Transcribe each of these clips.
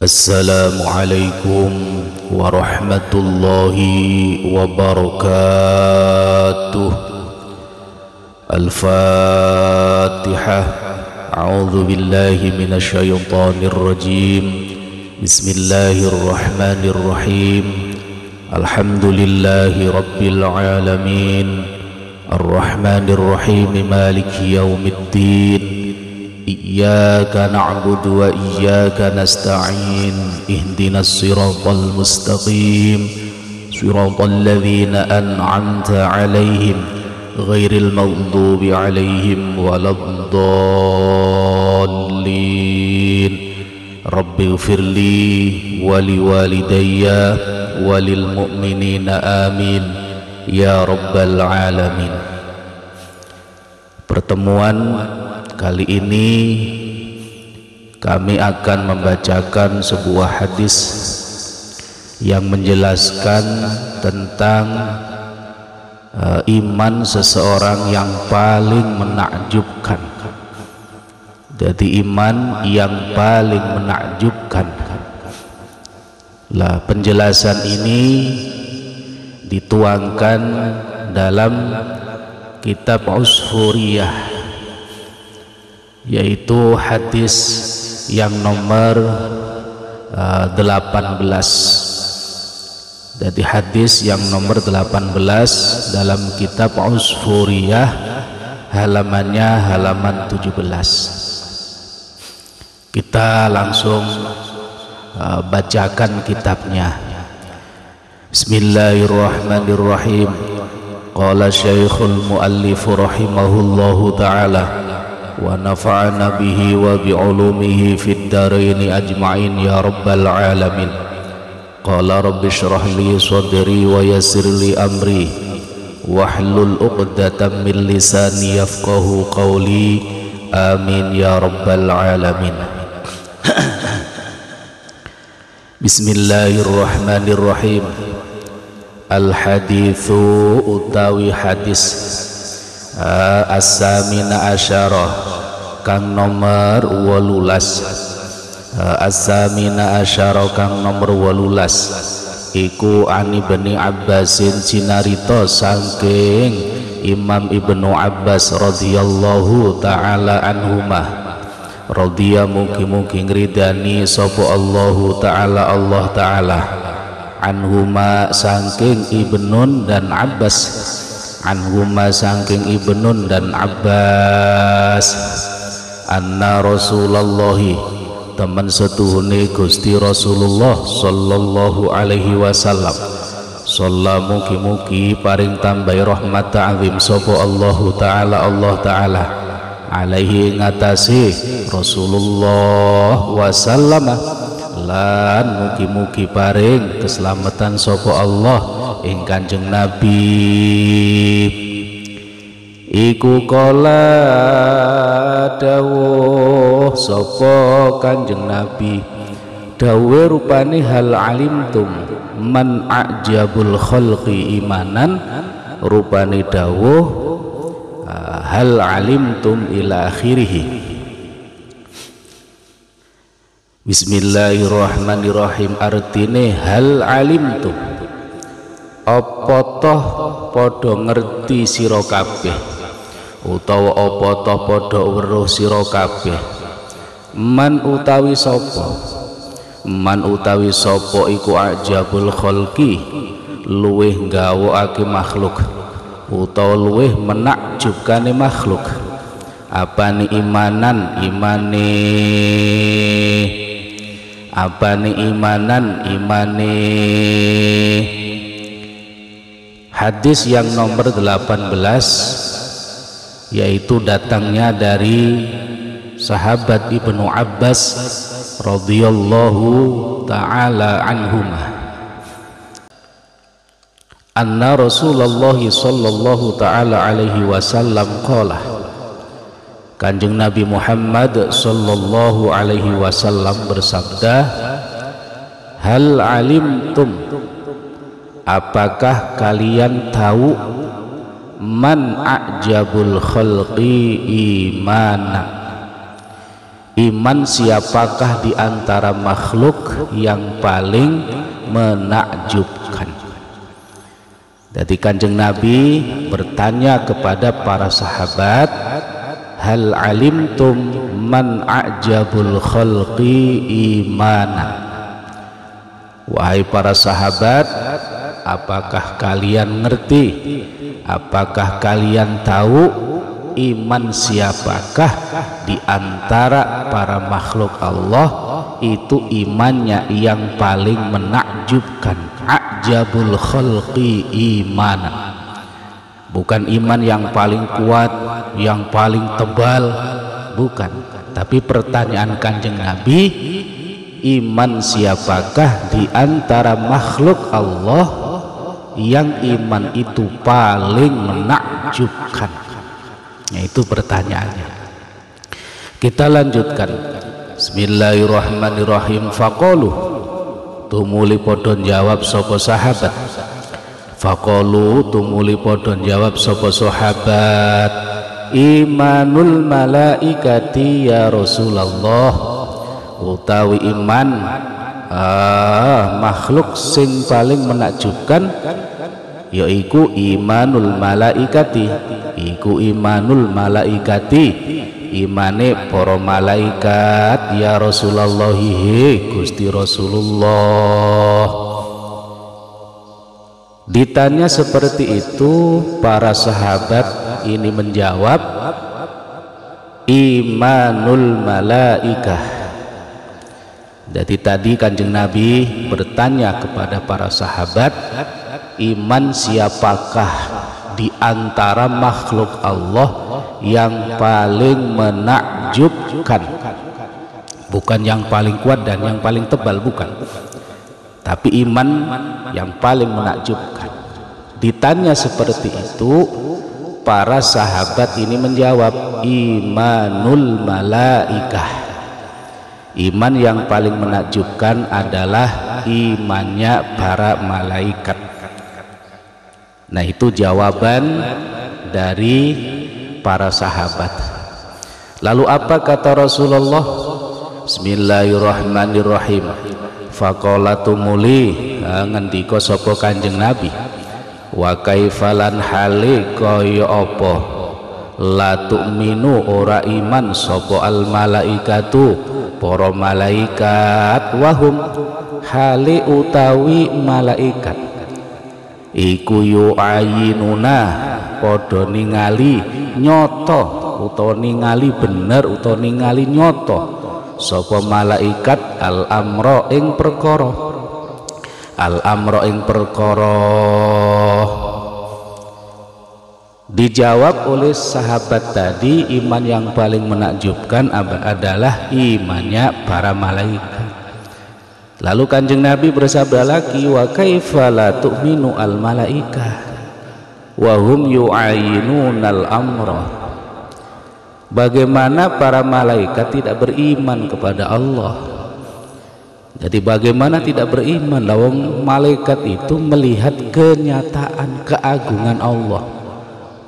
Assalamualaikum warahmatullahi wabarakatuh. Al-Fatihah. A'udzu billahi minasyaitonir rajim. Bismillahirrahmanirrahim. Alhamdulillahi rabbil alamin. Ar-Rahmanir Rahim. Maliki yaumiddin. Iyyaka na'budu wa iyyaka nasta'in. Ihdinas siratal mustaqim. Siratal ladzina an'amta 'alaihim ghairil maghdubi 'alaihim waladdallin. Rabbighfirli wa liwalidayya wa lil mu'minina amin ya rabbal alamin. Pertemuan kali ini kami akan membacakan sebuah hadis yang menjelaskan tentang iman seseorang yang paling menakjubkan. Jadi iman yang paling menakjubkan. Lah, penjelasan ini dituangkan dalam kitab Usfuriyah, yaitu hadis yang nomor 18. Jadi hadis yang nomor 18 dalam kitab Usfuriyah, halamannya halaman 17. Kita langsung bacakan kitabnya. Bismillahirrahmanirrahim. Qala Syekhul Muallif rahimahullahu ta'ala wa nafa'ana bihi wa bi'ulumihi fid dharaini ajma'in ya rabbal alamin. Qala rabbi shrah li sadri wa yassir li amri wahlul 'uqdatam min lisani yafqahu qawli amin ya rabbal alamin. Bismillahirrahmanirrahim. Al-hadithu utawi hadis as-samina asyara kang nomor 18. As-samina asyara kang nomor 18 iku ani Ibnu Abbasin cinarita saking Imam Ibnu Abbas radhiyallahu ta'ala anhumah. Radhiya mugi-mugi ngridani sapa Allahu ta'ala Allah ta'ala anhuma saking Ibnun dan Abbas, anhuma saking Ibnun dan Abbas, anna Rasulullahi teman setuhune Gusti Rasulullah sallallahu alaihi wasallam shalla mugi-mugi paring tambahi rahmat ta'zim sapa Allahu ta'ala Allah ta'ala alaihi ngatasi Rasulullah wasallama lan mugi-mugi paring keselamatan sapa Allah ing Kanjeng Nabi. Iku kala dawuh sapa Kanjeng Nabi, dawuh rupane hal alimtum man a'jabul khalqi imanan, rupane dawuh hal alimtum ila akhirih. Bismillahirrahmanirrahim. Artine hal alimtum, apa toh padha ngerti sira kabeh, utawa apa toh padha weruh sira kabeh, man utawi sapa, man utawi sapa iku ajabul khalqi luweh nggawokake makhluk utawa luweh menakjubkane makhluk. Apane imanan, imane apane imanan, imane. Hadis yang nomor 18 yaitu datangnya dari sahabat Ibnu Abbas radhiyallahu ta'ala anhumah. Anna Rasulullah sallallahu ta'ala alaihi wasallam qala, Kanjeng Nabi Muhammad sallallahu alaihi wasallam bersabda, hal alimtum, apakah kalian tahu, man a'jabul khalqi imana, Iman siapakah di antara makhluk yang paling menakjubkan? Jadi Kanjeng Nabi bertanya kepada para sahabat, hal alimtum man a'jabul khalqi imana? Wahai para sahabat, apakah kalian ngerti, apakah kalian tahu iman siapakah di antara para makhluk Allah itu imannya yang paling menakjubkan? A'jabul khalqi imana, bukan iman yang paling kuat, yang paling tebal, bukan. Tapi pertanyaan Kanjeng Nabi, iman siapakah di antara makhluk Allah yang iman itu paling menakjubkan? Itu pertanyaannya. Kita lanjutkan. Bismillahirrahmanirrahim. Faqalu, tumuli podon jawab sapa sahabat. Faqalu, tumuli podon jawab sapa sahabat, imanul malaikati ya Rasulullah, utawi iman makhluk sing paling menakjubkan yaiku imanul malaikati, iku imanul malaikati, imane para malaikat ya Rasulullah, Gusti Rasulullah. Ditanya seperti itu, para sahabat ini menjawab, imanul malaikah. Jadi tadi Kanjeng Nabi bertanya kepada para sahabat, iman siapakah di antara makhluk Allah yang paling menakjubkan? Bukan yang paling kuat dan yang paling tebal, bukan, tapi iman yang paling menakjubkan. Ditanya seperti itu, para sahabat ini menjawab, imanul malaikah, iman yang paling menakjubkan adalah imannya para malaikat. Nah, itu jawaban dari para sahabat. Lalu apa kata Rasulullah? Bismillahirrahmanirrahim. Faqala tumuli, ngendika sapa Kanjeng Nabi, wa kaifalan hale kaya apa, la tu'minu ora iman sapa al malaikatu, para malaikat, wahum hale utawi malaikat iku yu'ayinuna padha ningali nyoto, utawa ningali bener, utawa ningali nyoto sapa malaikat al amra ing perkara, al amra ing perkara. Dijawab oleh sahabat tadi, iman yang paling menakjubkan adalah imannya para malaikat. Lalu Kanjeng Nabi bersabda lagi, wa kaifa la tu'minu al malaikah wa hum yu'ayinunal amra. Bagaimana para malaikat tidak beriman kepada Allah? Jadi bagaimana tidak beriman? Lawang malaikat itu melihat kenyataan keagungan Allah,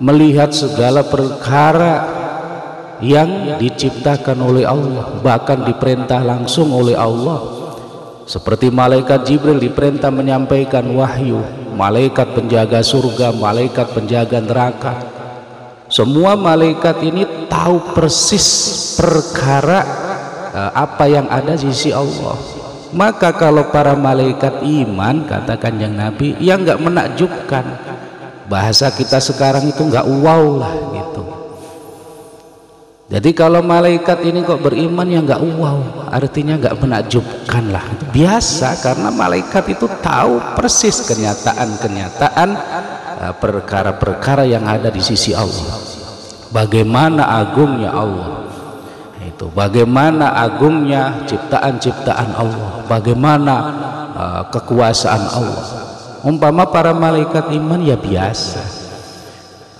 melihat segala perkara yang diciptakan oleh Allah, bahkan diperintah langsung oleh Allah. Seperti malaikat Jibril diperintah menyampaikan wahyu, malaikat penjaga surga, malaikat penjaga neraka. Semua malaikat ini tahu persis perkara apa yang ada di sisi Allah. Maka kalau para malaikat iman, kata Kanjeng Nabi, ya nggak menakjubkan. Bahasa kita sekarang itu nggak wow lah gitu. Jadi kalau malaikat ini kok beriman, ya nggak wow, artinya nggak menakjubkan lah. Biasa, karena malaikat itu tahu persis kenyataan-kenyataan perkara-perkara yang ada di sisi Allah. Bagaimana agungnya Allah, itu bagaimana agungnya ciptaan-ciptaan Allah, bagaimana kekuasaan Allah. Umpama para malaikat iman, ya biasa.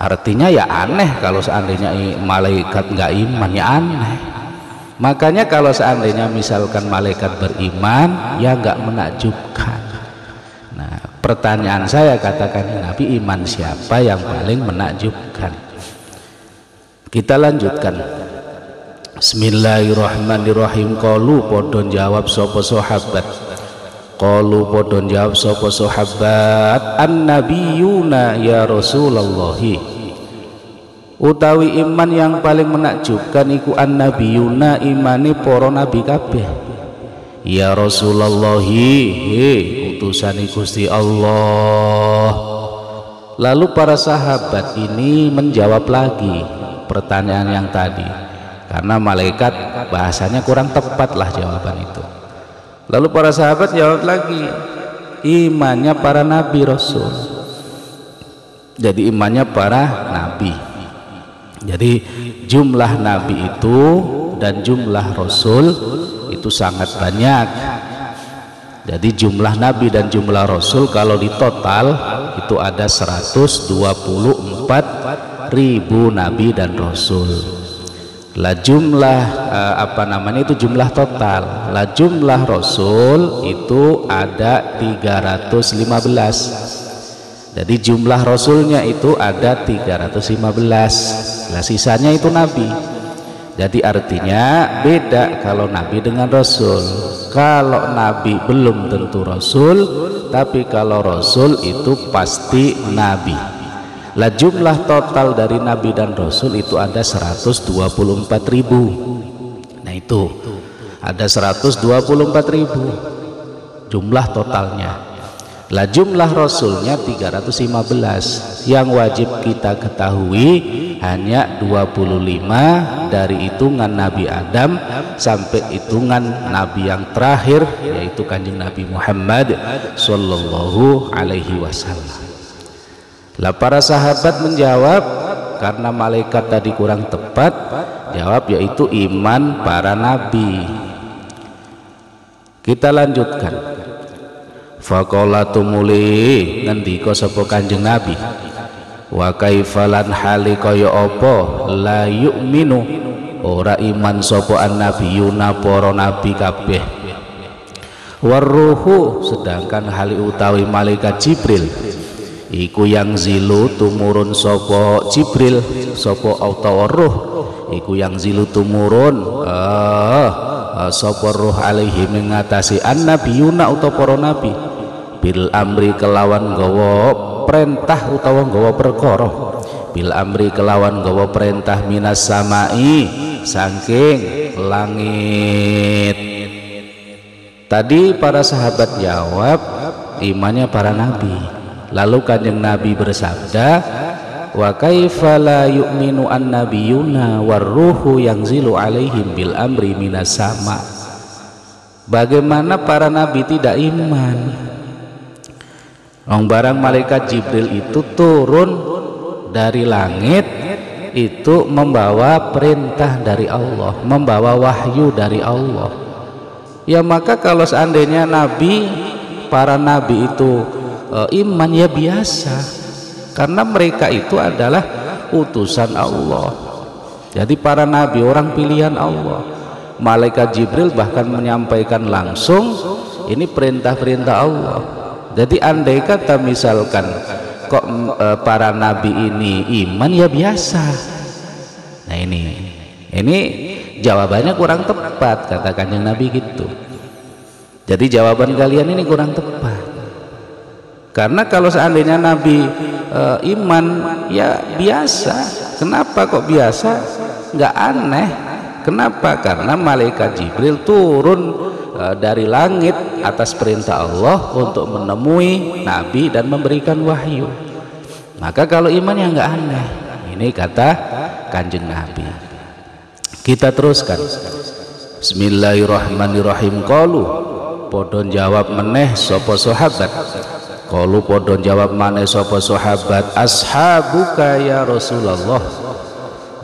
Artinya ya aneh kalau seandainya malaikat nggak iman, ya aneh. Makanya kalau seandainya misalkan malaikat beriman, ya nggak menakjubkan. Nah, pertanyaan saya, katakan Nabi, iman siapa yang paling menakjubkan? Kita lanjutkan. Bismillahirrahmanirrahim. Qalu padha jawab sapa sahabat. Qalu padha jawab sapa sahabat, annabiyuna ya Rasulullah. Utawi iman yang paling menakjubkan iku annabiyuna, imane para nabi kabeh. Ya Rasulullah, utusane Gusti Allah. Lalu para sahabat ini menjawab lagi pertanyaan yang tadi, karena malaikat bahasanya kurang tepat lah jawaban itu. Lalu para sahabat jawab lagi, imannya para nabi rasul. Jadi imannya para nabi. Jadi jumlah nabi itu dan jumlah rasul itu sangat banyak. Jadi jumlah nabi dan jumlah rasul kalau ditotal itu ada 124.000 nabi dan rasul. Lah jumlah itu jumlah total. Lah jumlah rasul itu ada 315. Jadi jumlah rasulnya itu ada 315. Lah sisanya itu nabi. Jadi artinya beda kalau nabi dengan rasul. Kalau nabi belum tentu rasul, tapi kalau rasul itu pasti nabi. Lah jumlah total dari nabi dan rasul itu ada 124.000. Nah itu ada 124.000 jumlah totalnya. Lah jumlah rasulnya 315. Yang wajib kita ketahui hanya 25 dari hitungan Nabi Adam sampai hitungan Nabi yang terakhir, yaitu Kanjeng Nabi Muhammad Sallallahu Alaihi Wasallam. Lah para sahabat menjawab, karena malaikat tadi kurang tepat jawab, yaitu iman para nabi. Kita lanjutkan. Faqala tumuli ngendika sapa Kanjeng Nabi, wa kaifalan hali kaya apa la yu'minu ora iman sapa annabiyuna para nabi kabeh, warruhu sedangkan hali utawi malaikat Jibril iku yang zilu tumurun sapa Jibril, sapa utawa ruh iku yang zilu tumurun sapa ruh alaihi mengatasi annabiyuna utawa para nabi bil amri kelawan gawa perintah utawa gawa perkara, bil amri kelawan gawa perintah minas samai saking langit. Tadi para sahabat jawab imannya para nabi. Lalu Kanjeng Nabi bersabda, wa kaifa la yu'minu annabiyuna warruhu yanzilu alaihim bil amri minas sama. Bagaimana para nabi tidak iman? Barang malaikat Jibril itu turun dari langit itu membawa perintah dari Allah, membawa wahyu dari Allah. Ya maka kalau seandainya nabi, para nabi itu iman ya biasa, karena mereka itu adalah utusan Allah. Jadi para nabi orang pilihan Allah. Malaikat Jibril bahkan menyampaikan langsung ini perintah-perintah Allah. Jadi andai kata misalkan kok para nabi ini iman ya biasa. Nah ini jawabannya kurang tepat, kata Kanjeng Nabi gitu. Jadi jawaban kalian ini kurang tepat. Karena kalau seandainya nabi iman ya biasa. Kenapa kok biasa? Nggak aneh. Kenapa? Karena malaikat Jibril turun dari langit atas perintah Allah untuk menemui nabi dan memberikan wahyu. Maka kalau iman ya nggak aneh. Ini kata Kanjeng Nabi. Kita teruskan. Bismillahirrahmanirrahim. Qalu podon jawab meneh sapa sahabat. Qalu podon jawab maneh sapa sahabat, ashabuka ya Rasulullah.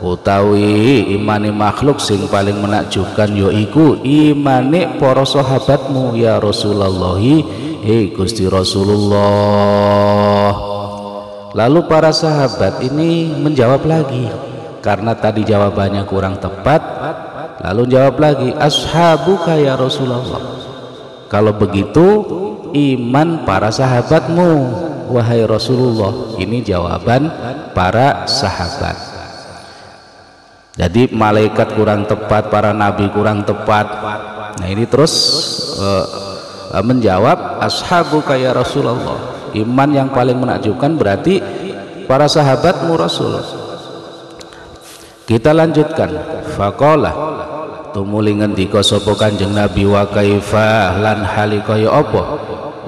Utawi imane makhluk sing paling menakjubkan yaiku imane para sahabatmu ya Rasulullah, Gusti Rasulullah. Lalu para sahabat ini menjawab lagi, karena tadi jawabannya kurang tepat. Lalu jawab lagi, ashabuka ya Rasulullah. Kalau begitu iman para sahabatmu wahai Rasulullah. Ini jawaban para sahabat. Jadi malaikat kurang tepat, para nabi kurang tepat. Nah ini terus menjawab, ashabuka ya Rasulullah, iman yang paling menakjubkan berarti para sahabatmu Rasul. Kita lanjutkan. Faqala, tumuli ngendika sapa Kanjeng Nabi, wa kaifa lan hali kaya apa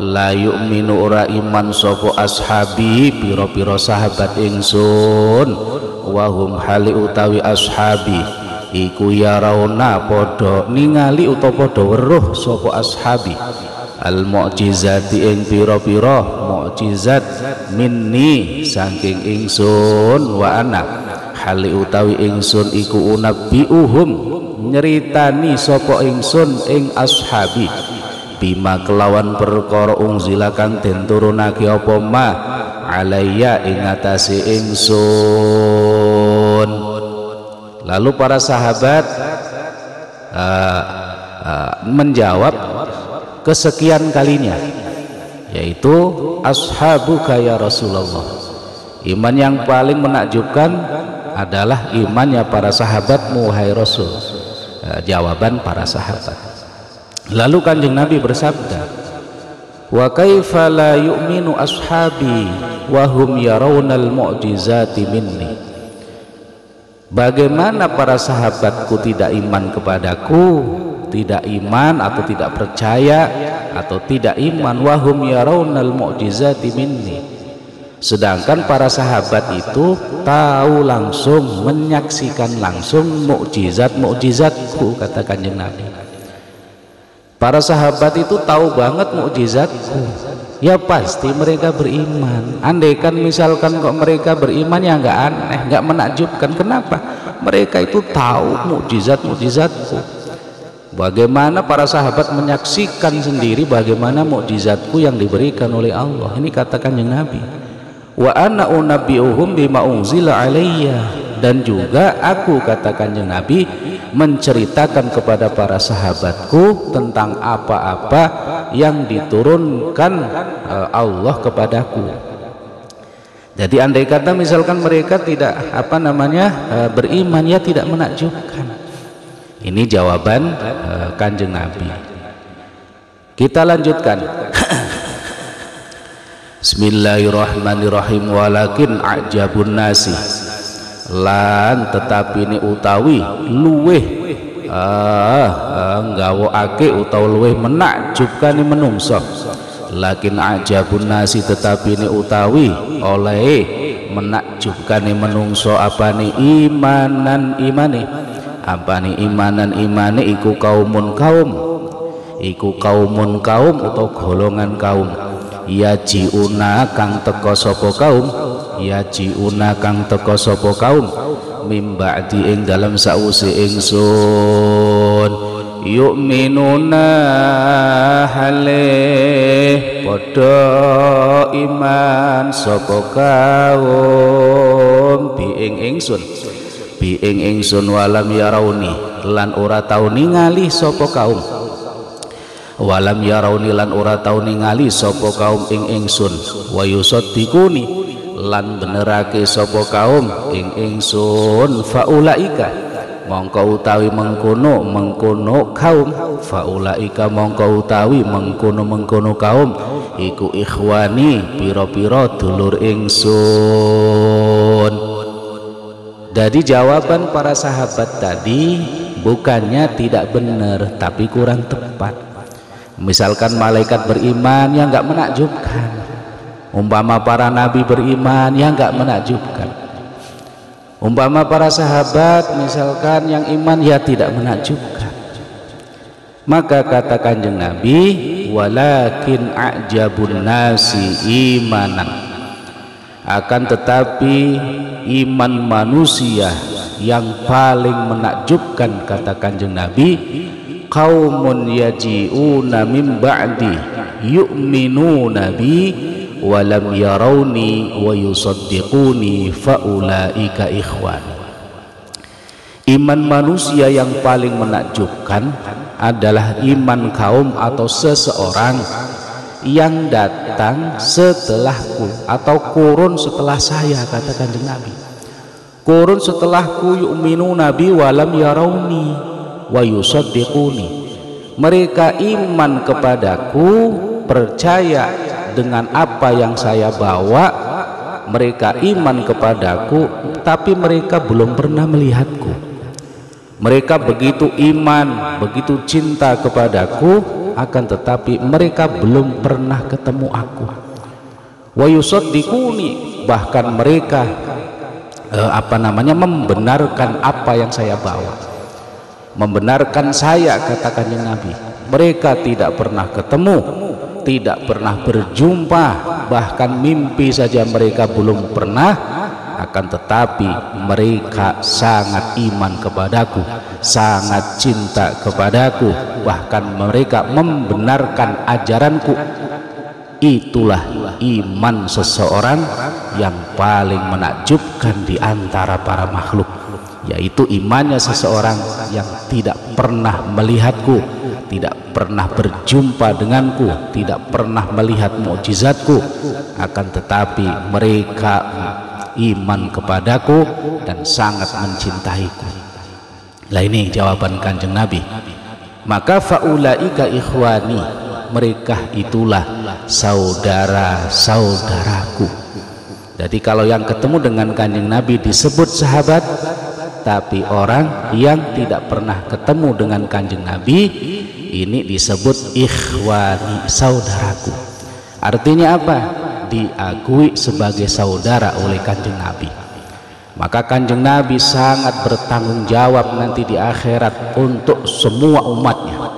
la yu'minu ora iman sapa ashabi pira-pira sahabat ingsun, wahum hali utawi ashabi iku yarawna padha ningali utawa padha weruh sapa ashabi al mu'jizati ing pira-pira mukjizat minni saking ingsun, wa ana hali utawi ingsun iku unabbiuhum nyeritani sapa ingsun ing ashabi bima kelawan perkara unzila kang den turunake apa ma alayya ing atase ingsun. Lalu para sahabat menjawab kesekian kalinya, yaitu ashabuka ya Rasulullah, iman yang paling menakjubkan adalah imannya para sahabatmu wahai Rasul. Jawaban para sahabat. Lalu Kanjeng Nabi bersabda, wa kaifa la yu'minu ashabi wa hum yarawnal mu'jizati minni. Bagaimana para sahabatku tidak iman kepadaku, tidak iman atau tidak percaya atau tidak iman, wa hum yarawnal mu'jizati minni, sedangkan para sahabat itu tahu langsung, menyaksikan langsung mukjizat-mukjizatku, kata Kanjeng Nabi. Para sahabat itu tahu banget mukjizatku, ya pasti mereka beriman. Andaikan misalkan kok mereka beriman, ya nggak aneh, nggak menakjubkan. Kenapa? Mereka itu tahu mukjizat-mukjizatku. Bagaimana para sahabat menyaksikan sendiri bagaimana mukjizatku yang diberikan oleh Allah. Ini kata Kanjeng Nabi, wa ana unabbiuhum bima unzila alayya, dan juga aku, kata Kanjeng Nabi, menceritakan kepada para sahabatku tentang apa-apa yang diturunkan Allah kepadaku. Jadi andai kata misalkan mereka tidak beriman, ya tidak menakjubkan. Ini jawaban Kanjeng Nabi. Kita lanjutkan. Bismillahirrahmanirrahim. Walakin a'jabun nasi, lan tetapi ini utawi luweh nggawokake utawa luweh menakjubkan menungso. Lakin ajabun nasi, tetapi ini utawi oleh menakjubkan menungso apane imanan imane, apane imanan imane iku kaumun kaum, iku kaumun kaum utawa golongan kaum, yajiuna kang teka sapa kaum, yajiuna kang teka sapa kaum mimba'di ing dalam sause ingsun, yu'minuna halih padha iman sapa kaum bi ing ingsun, walam yarauni lan ora tau ningali sapa kaum, walam yarauni lan ora tau ningali sapa kaum ing ingsun, wa yusaddiquni lan benerake sapa kaum ing ingsun, faulaika mongko utawi mengkono kaum, faulaika mongko utawi mengkono kaum iku ikhwani pira-pira dulur ingsun. Jadi jawaban para sahabat tadi bukannya tidak benar, tapi kurang tepat. Misalkan malaikat beriman, ya nggak menakjubkan. Umpama para nabi beriman, ya nggak menakjubkan. Umpama para sahabat misalkan yang iman, ya tidak menakjubkan. Maka kata Kanjeng Nabi, walakin a'jabun nasi imanan, akan tetapi iman manusia yang paling menakjubkan, kata Kanjeng Nabi, qaumun yaji'una min ba'di yu'minuna bi walam yarawni wa yusaddiquni faulaika ikhwan. Iman manusia yang paling menakjubkan adalah iman kaum atau seseorang yang datang setelahku atau kurun setelah saya, kata Kanjeng Nabi. Kurun setelahku yu'minu nabi walam yarawni wa yusaddiquni. Mereka iman kepadaku, percaya dengan apa yang saya bawa. Mereka iman kepadaku, tapi mereka belum pernah melihatku. Mereka begitu iman, begitu cinta kepadaku, akan tetapi mereka belum pernah ketemu aku. Wa yusaddiquni, bahkan mereka membenarkan apa yang saya bawa, membenarkan saya, kata Kanjeng Nabi. Mereka tidak pernah ketemu, tidak pernah berjumpa, bahkan mimpi saja mereka belum pernah, akan tetapi mereka sangat iman kepadaku, sangat cinta kepadaku, bahkan mereka membenarkan ajaranku. Itulah iman seseorang yang paling menakjubkan di antara para makhluk, yaitu imannya seseorang yang tidak pernah melihatku, tidak pernah berjumpa denganku, tidak pernah melihat mukjizatku, akan tetapi mereka iman kepadaku dan sangat mencintaiku. Lah ini jawaban Kanjeng Nabi. Maka faulaika ikhwani, mereka itulah saudara-saudaraku. Jadi kalau yang ketemu dengan Kanjeng Nabi disebut sahabat, tapi orang yang tidak pernah ketemu dengan Kanjeng Nabi ini disebut ikhwani, saudaraku. Artinya apa? Diakui sebagai saudara oleh Kanjeng Nabi. Maka Kanjeng Nabi sangat bertanggung jawab nanti di akhirat untuk semua umatnya,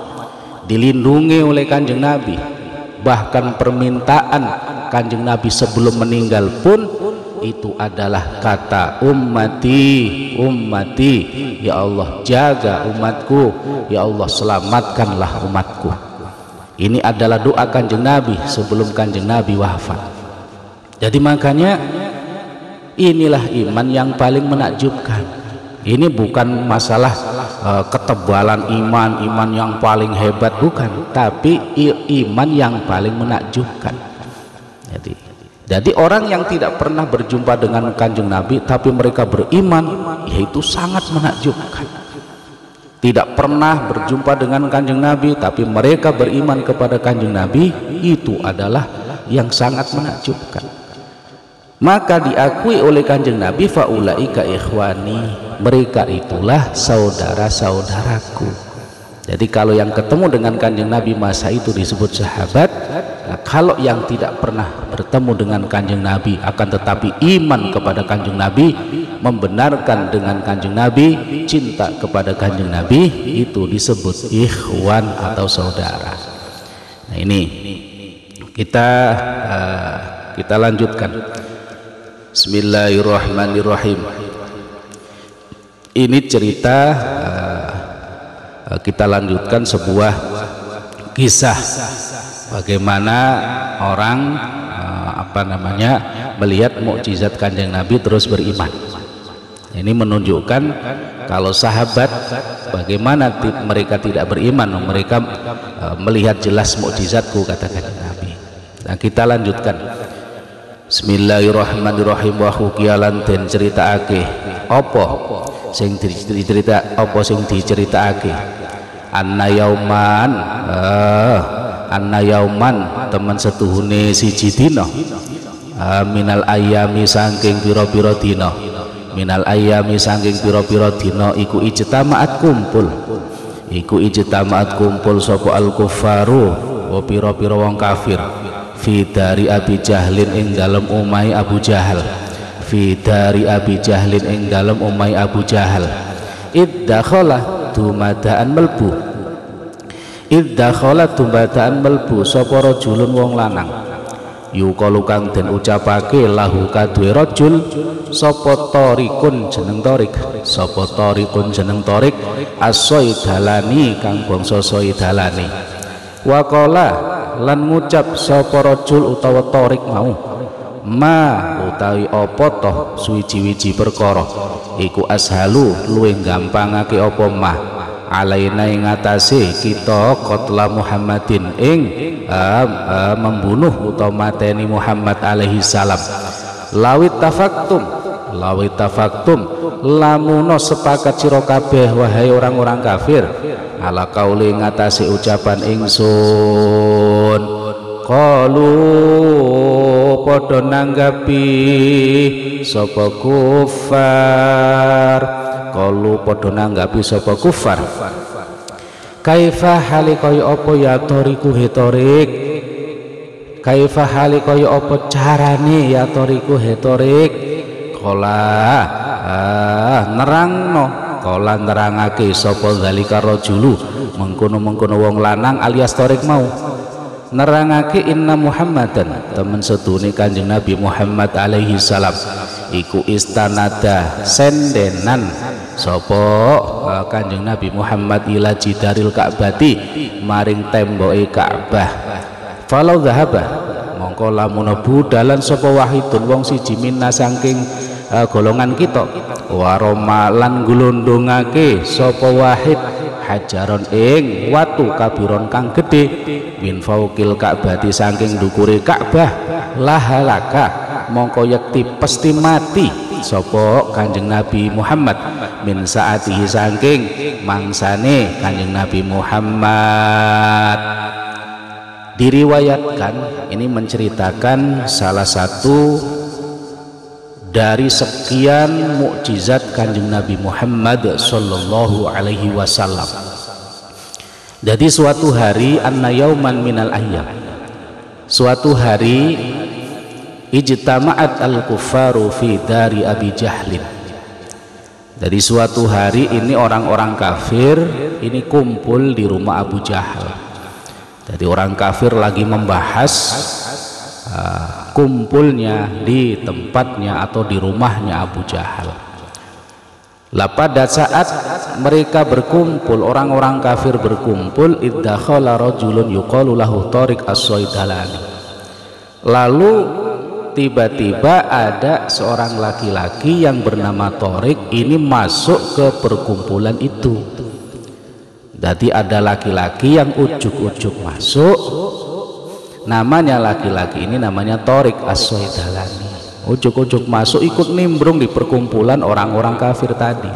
dilindungi oleh Kanjeng Nabi. Bahkan permintaan Kanjeng Nabi sebelum meninggal pun itu adalah kata ummati, ummati, ya Allah jaga umatku, ya Allah selamatkanlah umatku. Ini adalah doa Kanjeng Nabi sebelum Kanjeng Nabi wafat. Jadi makanya inilah iman yang paling menakjubkan. Ini bukan masalah ketebalan iman, iman yang paling hebat, bukan, tapi iman yang paling menakjubkan. Jadi orang yang tidak pernah berjumpa dengan Kanjeng Nabi tapi mereka beriman, yaitu sangat menakjubkan. Tidak pernah berjumpa dengan Kanjeng Nabi tapi mereka beriman kepada Kanjeng Nabi, itu adalah yang sangat menakjubkan. Maka diakui oleh Kanjeng Nabi, faulaika ikhwani, mereka itulah saudara-saudaraku. Jadi kalau yang ketemu dengan Kanjeng Nabi masa itu disebut sahabat. Nah, kalau yang tidak pernah bertemu dengan Kanjeng Nabi akan tetapi iman kepada Kanjeng Nabi, membenarkan dengan Kanjeng Nabi, cinta kepada Kanjeng Nabi, itu disebut ikhwan atau saudara. Nah ini kita lanjutkan. Bismillahirrahmanirrahim. Ini cerita, kita lanjutkan sebuah kisah bagaimana orang melihat mukjizat Kanjeng Nabi terus beriman. Ini menunjukkan kalau sahabat bagaimana mereka tidak beriman, mereka melihat jelas mukjizatku, kata Kanjeng Nabi. Nah kita lanjutkan. Bismillahirrahmanirrahim. Wa hukiyalan den ceritaake apa sing diceritakake anna yauman teman setuhune siji dina minal ayami saking pira-pira dina, minal ayami saking pira-pira dina iku ijtamaat kumpul sapa al kuffaru wa pira-pira wong kafir fi dari Abi Jahlin ing dalem umai Abu Jahal, fi dari Abi Jahlin ing dalem umai Abu Jahal. Iddakhala dumadaan melbu sapa rajulun wong lanang, yukalu kang den ucapake lahu kadue rajul sapa tarikun jeneng tarik, as-Saidalani kang bangsa Saidalani. Waqala lan ngucap sapa rajul utawa tarik mau, ma utawi apa toh suwiji-wiji perkara iku ashalu luwih gampangake apa mah alaina ing atase kita qatla Muhammadin ing membunuh utawa mateni Muhammad alaihi salam. Lawit lawi tafaktum lamuno sepakat sira kabeh wahai orang-orang kafir ala kauli ngatasi ucapan ingsun qalu padha nanggapi sapa kufar qalu padha nanggapi sapa kufar kaifa hali kaya apa ya toriku hetorik kaifa hali kaya apa carane ya toriku hetorik kola nerangake sapa zalika rajulu mengkono-mengkono wong lanang alias torik mau nerangake inna Muhammadan temen sedune Kanjeng Nabi Muhammad alaihi salam iku istanada sendenan sapa Kanjeng Nabi Muhammad ila jidaril Ka'bati maring temboke Ka'bah falau dhahaba mongko lamun budalan sapa wahidun wong siji minna saking golongan kita waroma lan glondongake sapa wahid hajaron ing watu kabiron kang gedhe min fauqil Ka'bati saking ndukure Ka'bah lahalaka mongko yakti pesti mati sapa Kanjeng Nabi Muhammad min saatihi saking mangsane Kanjeng Nabi Muhammad. Diriwayatkan ini menceritakan salah satu dari sekian mukjizat Kanjeng Nabi Muhammad sallallahu alaihi wasallam. Jadi suatu hari anna yauman minal ayyam, suatu hari ijtama'at al-kuffaru fi dari Abi Jahlin. Jadi suatu hari ini orang-orang kafir ini kumpul di rumah Abu Jahal. Jadi orang kafir lagi membahas kumpulnya di tempatnya atau di rumahnya Abu Jahal. Lah pada saat mereka berkumpul, orang-orang kafir berkumpul, iddakhala rajulun yuqalu lahu Tariq as-Saidalani. Lalu tiba-tiba ada seorang laki-laki yang bernama Tariq ini masuk ke perkumpulan itu. Jadi ada laki-laki yang ujuk-ujuk masuk, namanya laki-laki ini namanya Tariq as-Saidalani. Ujuk-ujuk masuk ikut nimbrung di perkumpulan orang-orang kafir tadi.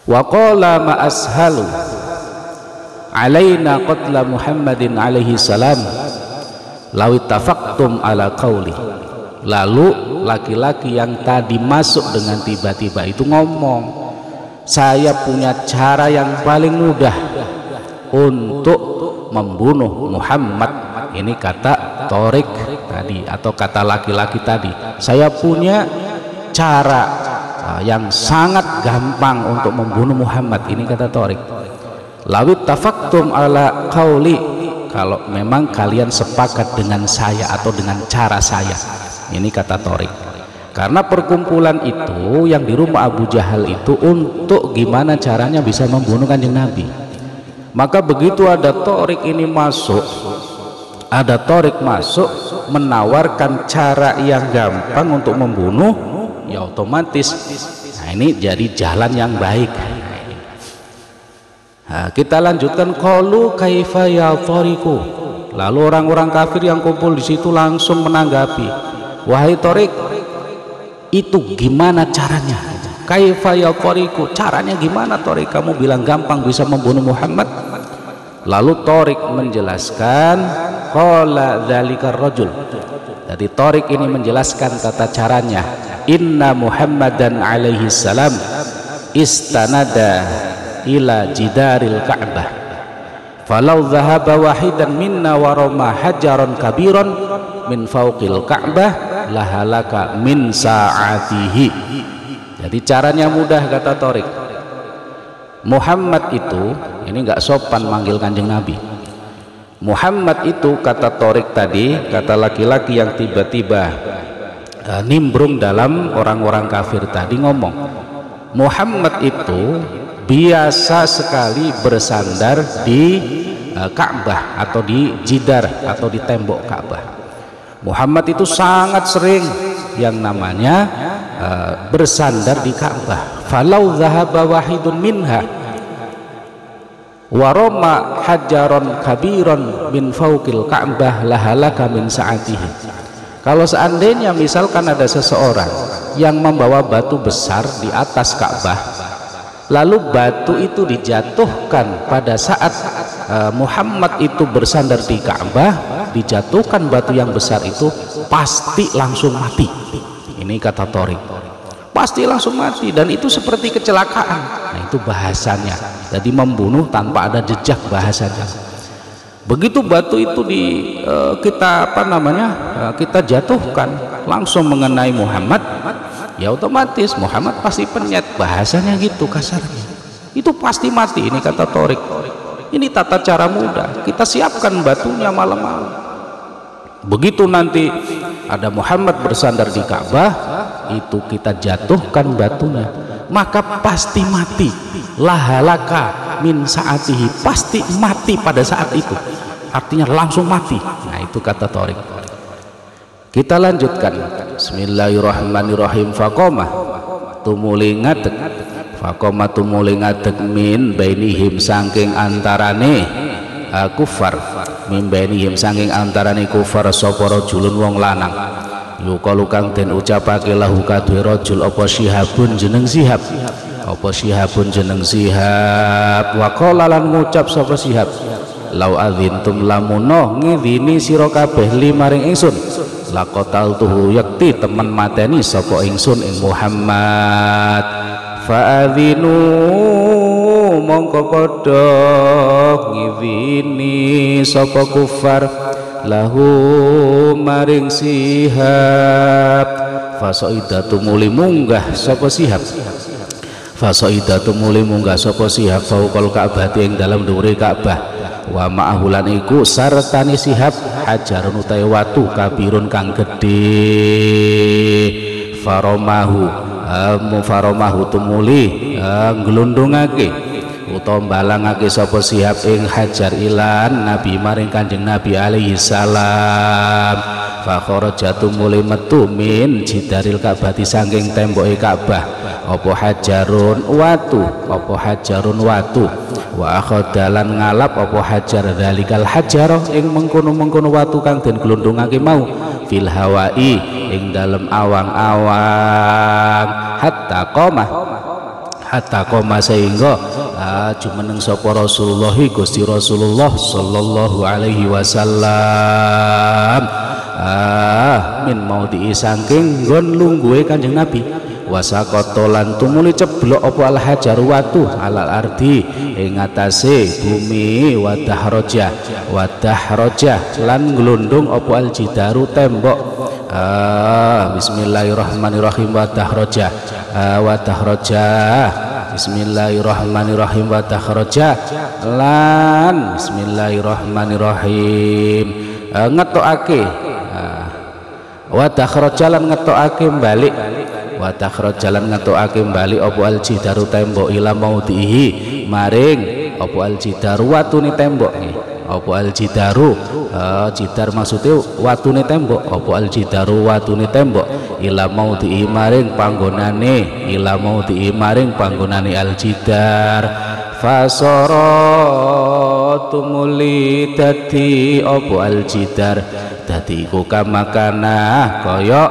Wa qala ma ashalu alaina qatla Muhammadin alaihi salam law ittafaqtum ala qauli. Lalu laki-laki yang tadi masuk dengan tiba-tiba itu ngomong, saya punya cara yang paling mudah untuk membunuh Muhammad. Ini kata Tariq tadi atau kata laki-laki tadi, saya punya cara yang sangat gampang untuk membunuh Muhammad. Ini kata Tariq. Lawit tafaktum ala qauli, kalau memang kalian sepakat dengan saya atau dengan cara saya. Ini kata Tariq. Karena perkumpulan itu yang di rumah Abu Jahal itu untuk gimana caranya bisa membunuh Kanjeng Nabi. Maka begitu ada Tariq ini masuk, ada Tariq masuk menawarkan cara yang gampang untuk membunuh, ya otomatis nah ini jadi jalan yang baik. Nah, kita lanjutkan qalu kaifa ya Tariqu. Lalu orang-orang kafir yang kumpul di situ langsung menanggapi, wahai Tariq, itu gimana caranya? Kaifa ya Tariqu, caranya gimana Tariq? Kamu bilang gampang bisa membunuh Muhammad. Lalu Tariq menjelaskan, qala dzalikar rajul. Jadi Tariq ini menjelaskan tata caranya. Inna Muhammadan alaihi salam istanada ila jidaril Ka'bah. Falau dhahaba wahidan minna warama hajaran kabiran min fauqil Ka'bah lahalaka min sa'atihi. Jadi caranya mudah kata Tariq. Muhammad itu, ini nggak sopan manggil Kanjeng Nabi. Muhammad itu kata Tariq tadi, kata laki-laki yang tiba-tiba nimbrung dalam orang-orang kafir tadi ngomong, Muhammad itu biasa sekali bersandar di Ka'bah atau di jidar atau di tembok Ka'bah. Muhammad itu sangat sering yang namanya bersandar di Ka'bah. Falau dhahaba wahidun minha waroma hajaron kabiron min fauqil Ka'bah lahalaka min sa'atihi. Kalau seandainya misalkan ada seseorang yang membawa batu besar di atas Ka'bah, lalu batu itu dijatuhkan pada saat Muhammad itu bersandar di Ka'bah, dijatuhkan batu yang besar itu, pasti langsung mati. Ini kata Thoriq, pasti langsung mati, dan itu seperti kecelakaan. Nah, itu bahasanya, jadi membunuh tanpa ada jejak bahasanya. Begitu batu itu kita jatuhkan langsung mengenai Muhammad, ya otomatis Muhammad pasti penyet, bahasanya gitu kasarnya. Itu pasti mati, ini kata Thoriq. Ini tata cara mudah, kita siapkan batunya malam-malam. Begitu nanti ada Muhammad bersandar di Ka'bah, itu kita jatuhkan batunya, maka pasti mati. Lahalaka min saatihi, pasti mati pada saat itu, artinya langsung mati. Nah, itu kata Thoriq. Kita lanjutkan. Bismillahirrahmanirrahim. Faqomah tumuli ngadeg, faqomah tumuli ngadeg min bainihim saking antarane kufar, min bainihim saking antarane kufar sapa rajulun wong lanang, yuqalu kang den ucapake lahu kadhe rajul apa Syihabun jeneng Syihab, apa Syihabun jeneng Syihab, wa qala lan ngucap sapa Syihab, lau adzintum lamuno ngidini sira kabeh limaring ingsun, laqataltuhu yakti temen mateni sapa ingsun ing Muhammad, fa'adzinu mongko padha ngidini sapa kufar lahu maring Syihab, fasaidatu muli munggah sapa Syihab, fasaidatu muli munggah sapa Syihab fauqal Ka'bah ing dalam dhuwure Ka'bah, wa ma'ahulan iku sartani Syihab hajarun utawi watu kabirun kang gedhe, faromahu tumuli nglundungake utawa balangake sapa Syihab ing hajar ilan Nabi maring Kanjeng Nabi alaihi salam, fa kharajatu muli metu min jidaril Ka'bah saking temboke Ka'bah apa hajarun watu, apa hajarun watu, wa akhadalan ngalap apa hajar dzalikal hajarah ing mengkono-mengkono watu kang den glundungake mau fil hawai ing dalem awang-awang, hatta qoma sehingga jumeneng sapa Rasulullah Gusti Rasulullah sallallahu alaihi wasallam min maudhi saking nggon lungguhe Kanjeng Nabi, wasaqatolan tumuli ceblok apa al hajar watu alal ardi ing atase bumi, wadahroja lan glundung apa al jidaru tembok. Bismillahirrahmanirrahim. Wadahroja Bismillahirrahmanirrahim. Wadahroja lan Bismillahirrahmanirrahim ngetokake, wadahroja lan ngetokake balik, watakhraj jalan ngetokake bali apa al jidaru tembok ila maudhihi maring apa al jidaru watune tembok, apa al jidaru jidar maksudnya watune tembok, apa al jidaru watune tembok ila maudhihi maring panggonane, ila maudhihi maring panggonane al jidar, fasara tumuli dadi apa al jidar dadi iku kamakana kaya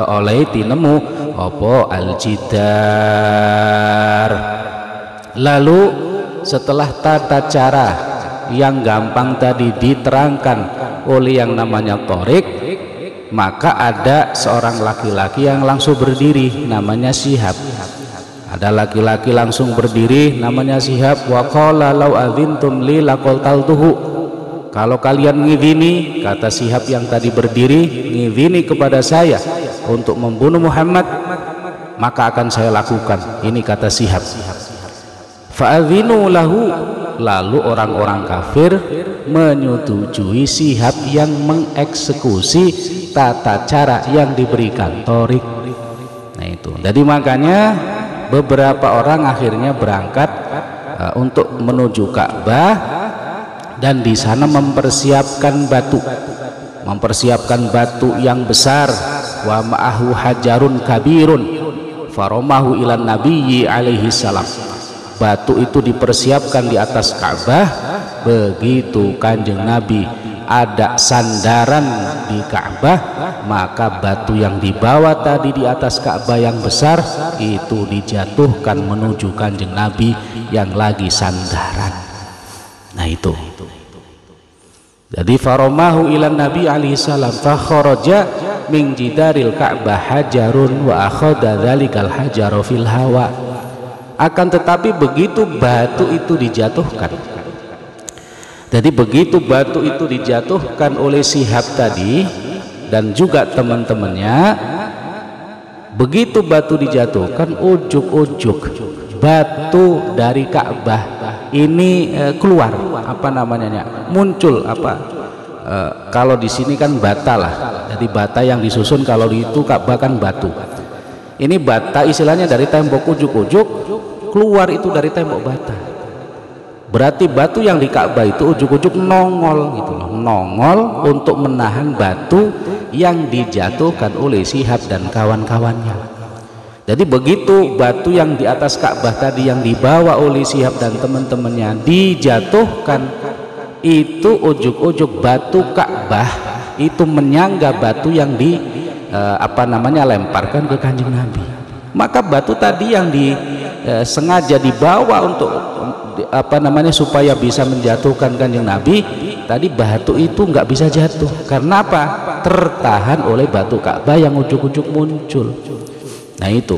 oleh tinemu apa al-jidar. Lalu setelah tata cara yang gampang tadi diterangkan oleh yang namanya Thoriq, maka ada seorang laki-laki yang langsung berdiri namanya Syihab. Ada laki-laki langsung berdiri namanya Syihab, wa qala law adzintum li laqaltuhu, kalau kalian ngizini, kata Syihab yang tadi berdiri, ngizini kepada saya untuk membunuh Muhammad, maka akan saya lakukan. Ini kata Syihab. Fa'adzinu lahu, lalu orang-orang kafir menyetujui Syihab yang mengeksekusi tata cara yang diberikan Thoriq. Nah itu. Jadi makanya beberapa orang akhirnya berangkat untuk menuju Ka'bah, dan di sana mempersiapkan batu yang besar, wa ma'ahu hajarun kabirun faromahu ilan nabiyyi alaihi salam. Batu itu dipersiapkan di atas Ka'bah, begitu Kanjeng Nabi ada sandaran di Ka'bah, maka batu yang dibawa tadi di atas Ka'bah yang besar itu dijatuhkan menuju Kanjeng Nabi yang lagi sandaran. Nah itu. Jadi faromahu ilan Nabi alaihi salam fa kharaja min jidaril Ka'bah hajarun wa akhadha dzalikal hajara fil hawa. Akan tetapi begitu batu itu dijatuhkan, jadi begitu batu itu dijatuhkan oleh Syihab tadi dan juga teman-temannya, begitu batu dijatuhkan, ujuk-ujuk batu dari Ka'bah ini keluar, apa namanya, muncul apa, kalau di sini kan bata lah, jadi bata yang disusun, kalau itu Ka'bah kan batu. Ini bata istilahnya dari tembok, ujuk-ujuk keluar itu dari tembok bata. Berarti batu yang di Ka'bah itu ujuk-ujuk nongol gitu loh, nongol untuk menahan batu yang dijatuhkan oleh Syihab dan kawan-kawannya. Jadi begitu batu yang di atas Ka'bah tadi yang dibawa oleh Syihab dan teman-temannya dijatuhkan, itu ujuk-ujuk batu Ka'bah itu menyangga batu yang lemparkan ke Kanjeng Nabi. Maka batu tadi yang sengaja dibawa untuk supaya bisa menjatuhkan Kanjeng Nabi tadi, batu itu nggak bisa jatuh karena apa? Tertahan oleh batu Ka'bah yang ujuk-ujuk muncul. Nah itu.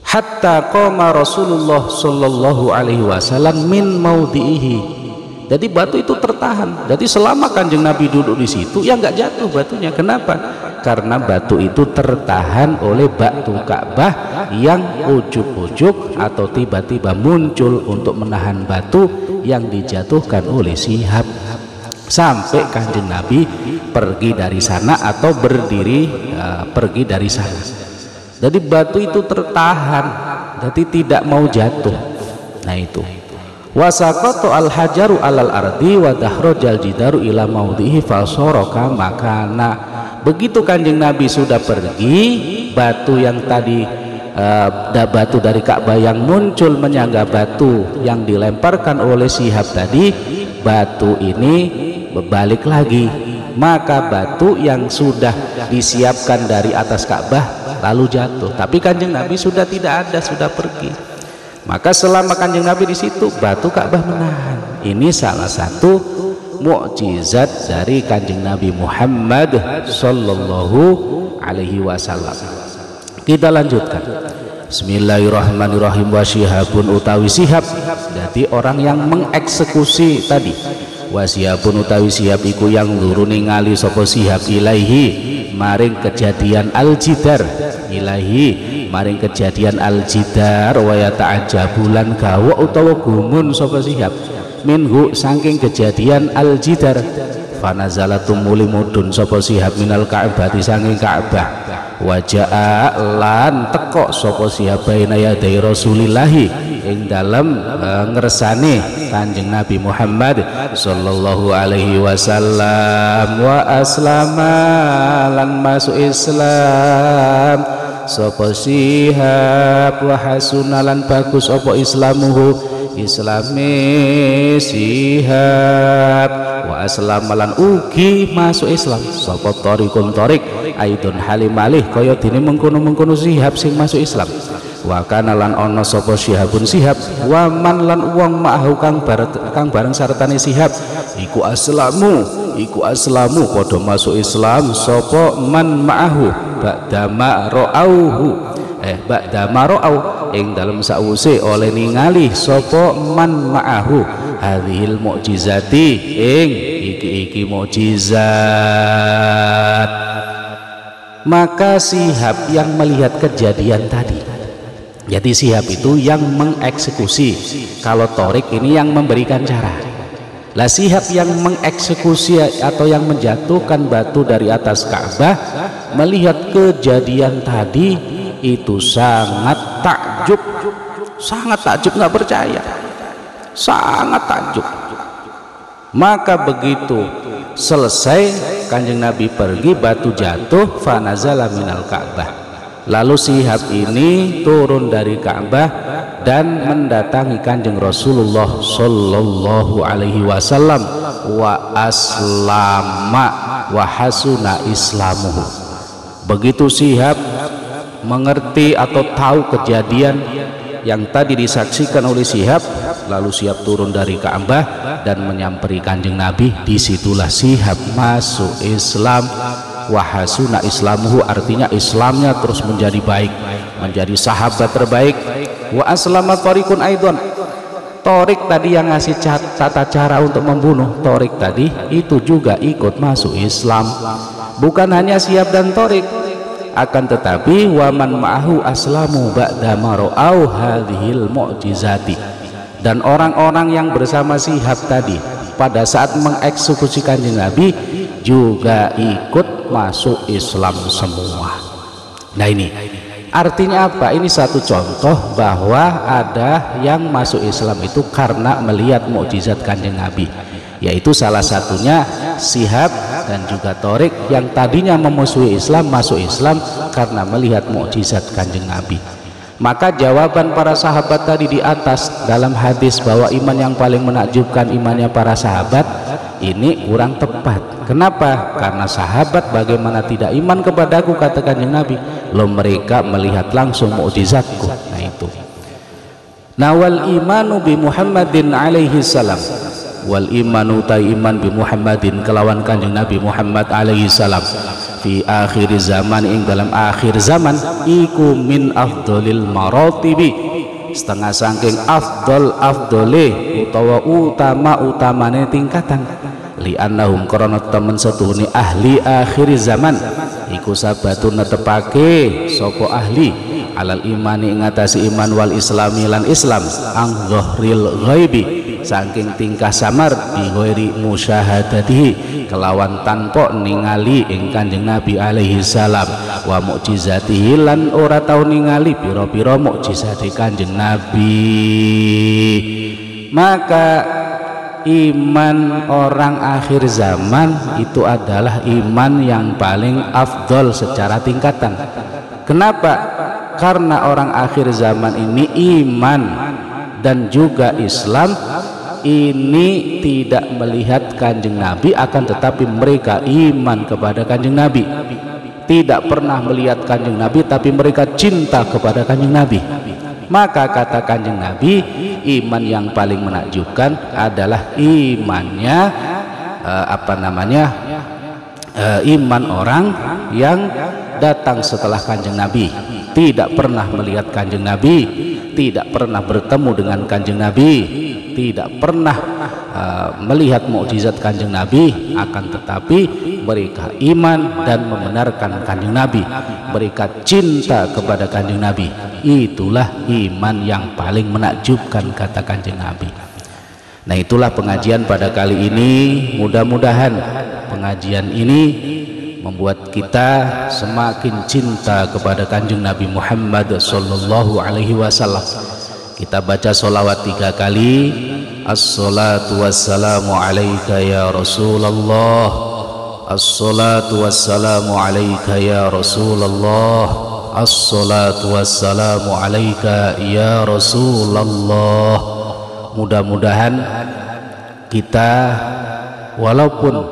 Hatta qama Rasulullah sallallahu alaihi wasallam min maudhihi. Jadi batu itu tertahan. Jadi selama Kanjeng Nabi duduk di situ ya nggak jatuh batunya. Kenapa? Karena batu itu tertahan oleh batu Ka'bah yang ujuk-ujuk atau tiba-tiba muncul untuk menahan batu yang dijatuhkan oleh Syihab, sampai Kanjeng Nabi pergi dari sana atau berdiri pergi dari sana. Jadi batu itu tertahan, jadi tidak mau jatuh. Nah itu. Wasaqatu al-hajaru alal ardi wa dahrajal jidaru ila maudhihi fasaraka makana. Begitu Kanjeng Nabi sudah pergi, batu yang tadi batu dari Ka'bah yang muncul menyangga batu yang dilemparkan oleh Syihab tadi, batu ini berbalik lagi, maka batu yang sudah disiapkan dari atas Ka'bah lalu jatuh. Tapi Kanjeng Nabi sudah tidak ada, sudah pergi. Maka selama Kanjeng Nabi di situ, batu Ka'bah menahan. Ini salah satu mukjizat dari Kanjeng Nabi Muhammad sallallahu alaihi wasallam. Kita lanjutkan. Bismillahirrahmanirrahim. Wa Syihabun utawi Syihab, jadi orang yang mengeksekusi tadi. Wa Syihabun utawi Syihab iku yang luru ningali sapa Syihab ilaihi maring kejadian al-jidar, ilahi maring kejadian al-jidar, wa yata'ajabulan gawa utawa gumun sapa Syihab minhu saking kejadian al-jidar. Fanazalatum muli mudun sapa Syihab minal Ka'bah saking Ka'bah, waja'a lan teko sapa Syihab baina yaday Rasulillahi ing dalem ngersane Kanjeng Nabi Muhammad sallallahu alaihi wasallam, wa aslama lan masuk Islam sapa Syihab, wa hasunalan bagus apa islamuhu islami Syihab, wa aslamalan ugi masuk Islam sapa thariqun thariq aidun halimalih kaya dene mengkono-mengkono Syihab sing masuk Islam. Wa kana lan ana sapa Syihabun Syihab wa man lan wong ma'ahu kang bareng sartane Syihab iku aslamu padha masuk Islam sapa man ma'ahu ba'dama ra'au ing dalem sawuse oleh ningali sapa man ma'ahu hadhil mukjizati ing iki mukjizat. Maka Syihab yang melihat kejadian tadi, jadi Syihab itu yang mengeksekusi, kalau Thorik ini yang memberikan cara. Lah Syihab yang mengeksekusi atau yang menjatuhkan batu dari atas Ka'bah melihat kejadian tadi itu sangat takjub, nggak percaya, sangat takjub. Maka begitu selesai Kanjeng Nabi pergi, batu jatuh, fanazala minal Ka'bah. Lalu Syihab ini turun dari Ka'bah, dan mendatangi Kanjeng Rasulullah sallallahu alaihi wasallam wa aslama wa hasuna islamuhu. Begitu Syihab mengerti atau tahu kejadian yang tadi disaksikan oleh Syihab, lalu Syihab turun dari Ka'bah dan menyamperi Kanjeng Nabi. Disitulah Syihab masuk Islam. Wahasuna islamuhu, artinya Islamnya terus menjadi baik, menjadi sahabat terbaik. Wa aslama Thariqun aidon, Thariq tadi yang ngasih tata cara untuk membunuh, Thariq tadi itu juga ikut masuk Islam. Bukan hanya Syihab dan Thariq, akan tetapi waman ma'ahu aslamu ba'da mara'au hadhil mu'jizati, dan orang-orang yang bersama Syihab tadi pada saat mengeksekusi Kanjeng Nabi juga ikut masuk Islam semua. Nah, ini artinya apa? Ini satu contoh bahwa ada yang masuk Islam itu karena melihat mukjizat Kanjeng Nabi, yaitu salah satunya Syihab dan juga Thariq yang tadinya memusuhi Islam masuk Islam karena melihat mukjizat Kanjeng Nabi. Maka jawaban para sahabat tadi di atas dalam hadis bahwa iman yang paling menakjubkan imannya para sahabat ini kurang tepat. Kenapa? Karena sahabat bagaimana tidak iman kepadaku, kata Kanjeng Nabi, lo mereka melihat langsung mukjizatku. Nah itu. Nah, wal imanu bi Muhammadin alaihi salam, wal imanu ta iman bi Muhammadin kelawan Kanjeng Nabi Muhammad alaihi salam fi akhir zaman, ing dalam akhir zaman, iku min afdolil maratibi, setengah saking afdole utawa utamane tingkatan, li annahum karena temen setuhuni ahli akhir zaman iku sabatun netepake sopo ahli alal imani ngatasi iman wal islami lan Islam ang dhahril ghaibi, saking tingkah samar bi ghairi musyahadatihi kelawan tanpa ningali ing Kanjeng Nabi alaihi salam wa mukjizatihi lan ora tau ningali pira-pira mukjizate Kanjeng Nabi. Maka iman orang akhir zaman itu adalah iman yang paling afdol secara tingkatan. Kenapa? Karena orang akhir zaman ini iman dan juga Islam ini tidak melihat Kanjeng Nabi, akan tetapi mereka iman kepada Kanjeng Nabi. Tidak pernah melihat Kanjeng Nabi tapi mereka cinta kepada Kanjeng Nabi. Maka kata Kanjeng Nabi, iman yang paling menakjubkan adalah imannya iman orang yang datang setelah Kanjeng Nabi, tidak pernah melihat Kanjeng Nabi, tidak pernah bertemu dengan Kanjeng Nabi, tidak pernah melihat mukjizat Kanjeng Nabi, akan tetapi mereka iman dan membenarkan Kanjeng Nabi, mereka cinta kepada Kanjeng Nabi. Itulah iman yang paling menakjubkan, kata Kanjeng Nabi. Nah, itulah pengajian pada kali ini. Mudah-mudahan pengajian ini membuat kita semakin cinta kepada Kanjeng Nabi Muhammad sallallahu alaihi wasallam. Kita baca sholawat 3 kali. Assalatu wassalamu alaika ya Rasulullah, assalatu wassalamu alaika ya Rasulullah, assalatu wassalamu alaika ya Rasulullah. Mudah-mudahan kita walaupun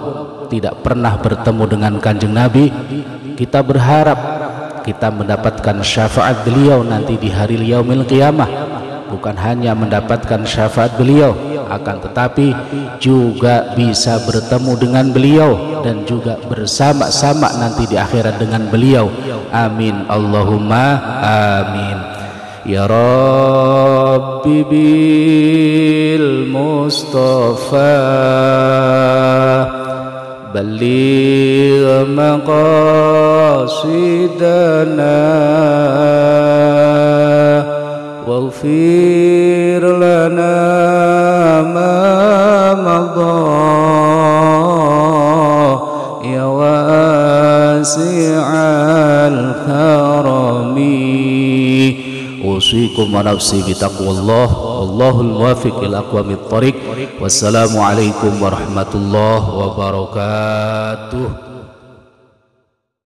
tidak pernah bertemu dengan Kanjeng Nabi, kita berharap kita mendapatkan syafaat beliau nanti di hari yaumil qiyamah. Bukan hanya mendapatkan syafaat beliau, akan tetapi juga bisa bertemu dengan beliau dan juga bersama-sama nanti di akhirat dengan beliau. Amin Allahumma amin. Ya Rabbi bil Mustafa balligh maqasidana waghfir lana ma madha ya wasi'al karami. Usikum wa nafsi bitaqwallah, wallahul muwaffiq ila aqwamit thariq. Wassalamu alaikum warahmatullahi wabarakatuh.